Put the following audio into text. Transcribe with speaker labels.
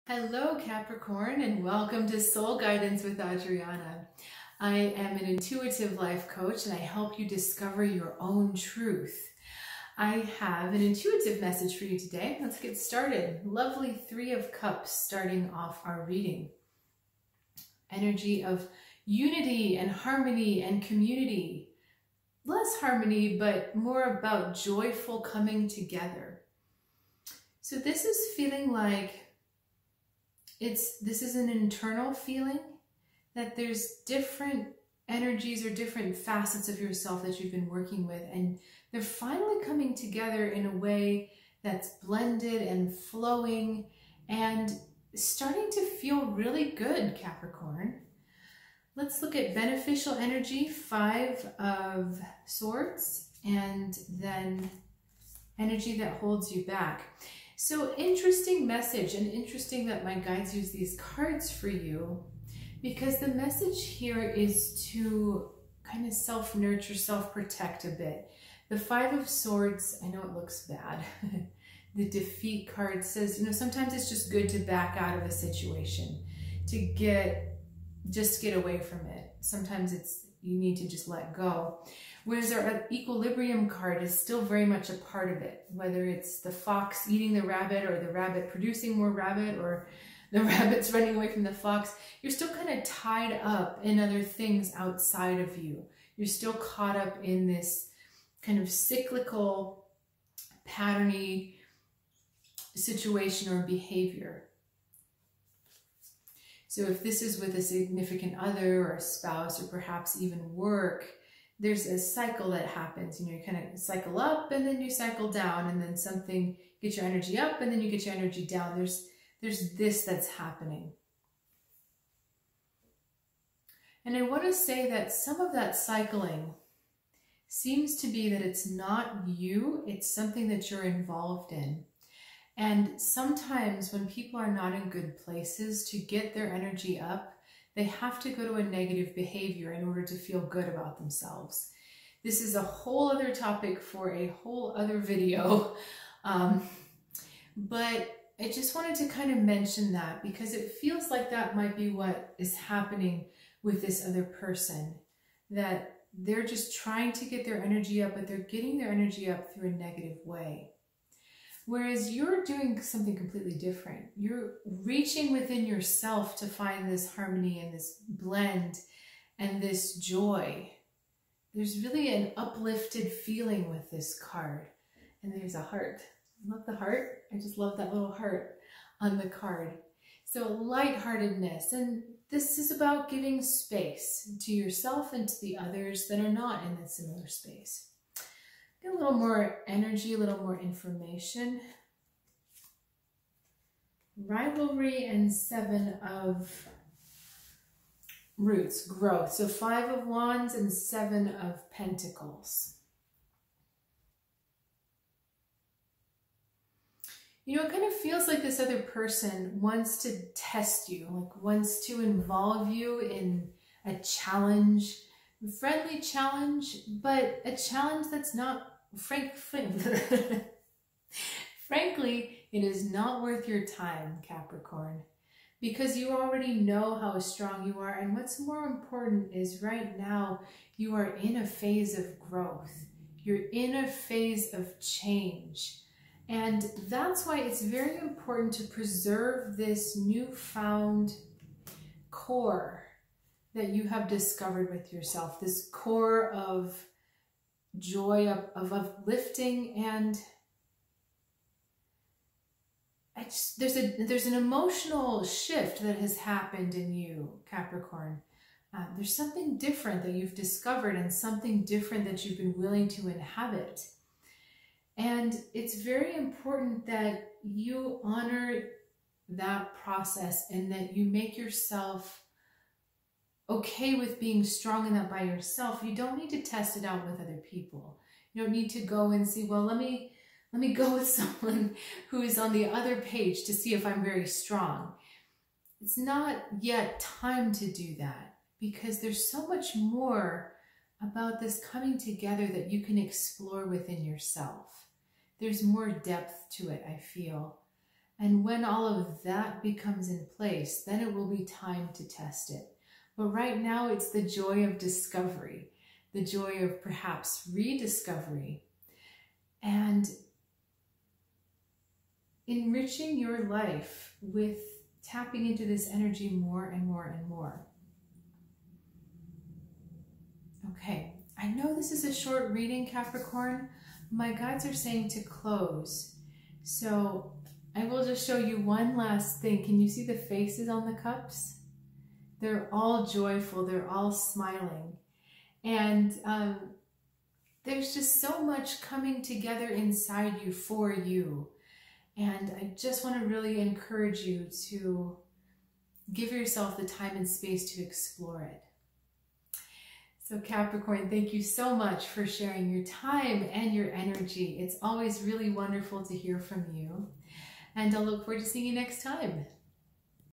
Speaker 1: Hello Capricorn, and welcome to Soul Guidance with Adriana. I am an intuitive life coach and I help you discover your own truth. I have an intuitive message for you today. Let's get started. Lovely Three of Cups starting off our reading. Energy of unity and harmony and community. Less harmony, but more about joyful coming together. So this is feeling like this is an internal feeling that there's different energies or different facets of yourself that you've been working with, and they're finally coming together in a way that's blended and flowing and starting to feel really good, Capricorn. Let's look at beneficial energy, Five of Swords, and then energy that holds you back. So interesting message, and interesting that my guides use these cards for you, because the message here is to kind of self-nurture, self-protect a bit. The Five of Swords, I know it looks bad. The defeat card says, sometimes it's just good to back out of a situation, to just get away from it. Sometimes you need to just let go. Whereas our equilibrium card is still very much a part of it, whether it's the fox eating the rabbit or the rabbit producing more rabbit or the rabbit's running away from the fox. You're still kind of tied up in other things outside of you. You're still caught up in this kind of cyclical, patterny situation or behavior. So if this is with a significant other or a spouse or perhaps even work, there's a cycle that happens. You kind of cycle up and then you cycle down, and then something gets your energy up and then you get your energy down. There's this that's happening. And I want to say that some of that cycling seems to be that it's not you, it's something that you're involved in. And sometimes when people are not in good places, to get their energy up, they have to go to a negative behavior in order to feel good about themselves. This is a whole other topic for a whole other video. But I just wanted to kind of mention that because it feels like that might be what is happening with this other person, that they're just trying to get their energy up, but they're getting their energy up through a negative way. Whereas you're doing something completely different. You're reaching within yourself to find this harmony and this blend and this joy. There's really an uplifted feeling with this card. And there's a heart. I love the heart. I just love that little heart on the card. So lightheartedness. And this is about giving space to yourself and to the others that are not in a similar space. Get a little more energy, a little more information. Rivalry and Seven of Roots, growth. So Five of Wands and Seven of Pentacles. It kind of feels like this other person wants to test you, like wants to involve you in a challenge, friendly challenge, but a challenge that's not, frankly, it is not worth your time, Capricorn, because you already know how strong you are. And what's more important is right now you are in a phase of growth. You're in a phase of change. And that's why it's very important to preserve this newfound core that you have discovered with yourself, this core of joy, of uplifting, and there's an emotional shift that has happened in you, Capricorn. There's something different that you've discovered and something different that you've been willing to inhabit. And it's very important that you honor that process and that you make yourself okay with being strong in that by yourself. You don't need to test it out with other people. You don't need to go and see, well, let me go with someone who is on the other page to see if I'm very strong. It's not yet time to do that because there's so much more about this coming together that you can explore within yourself. There's more depth to it, I feel. And when all of that becomes in place, then it will be time to test it. But right now it's the joy of discovery, the joy of perhaps rediscovery, and enriching your life with tapping into this energy more and more and more. Okay, I know this is a short reading, Capricorn. My guides are saying to close. So I will just show you one last thing. Can you see the faces on the cups? They're all joyful. They're all smiling. And there's just so much coming together inside you for you. And I just want to really encourage you to give yourself the time and space to explore it. So Capricorn, thank you so much for sharing your time and your energy. It's always really wonderful to hear from you. And I'll look forward to seeing you next time.